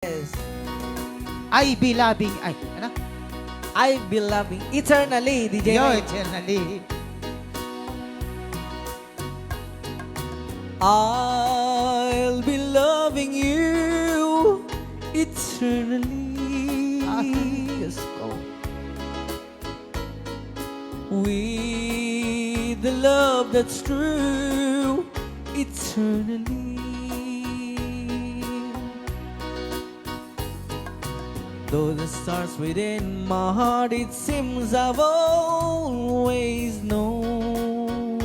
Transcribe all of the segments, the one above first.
Yes. I be loving, ay, ano? I be loving eternally, DJ Yo, Ray. eternally. I'll be loving you eternally. Yes, go. With the love that's true eternally. Though the stars within my heart, it seems I've always known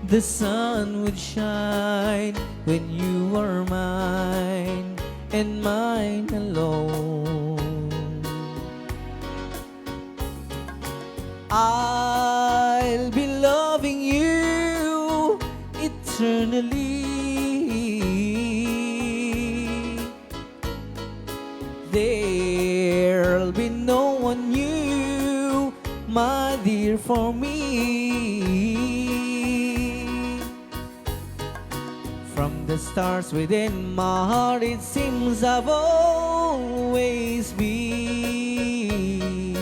the sun would shine when you are mine and mine alone. I'll be loving you eternally. There'll be no one new, my dear, for me. From the stars within my heart, it seems I've always been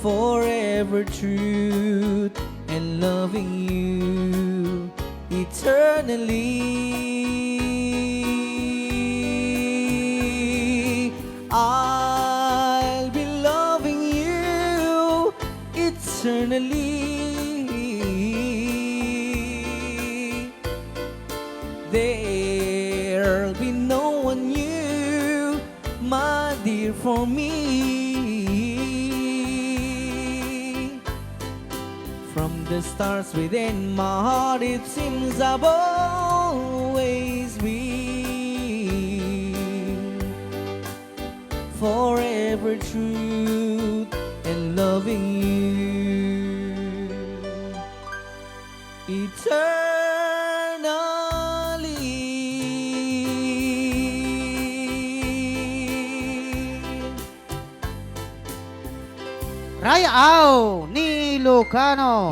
forever truth and loving you eternally. I'll be loving you eternally. There'll be no one new, my dear, for me. From the stars within my heart, it seems I've always been forever truth and loving you eternally. Raya Au ni ILOCANO.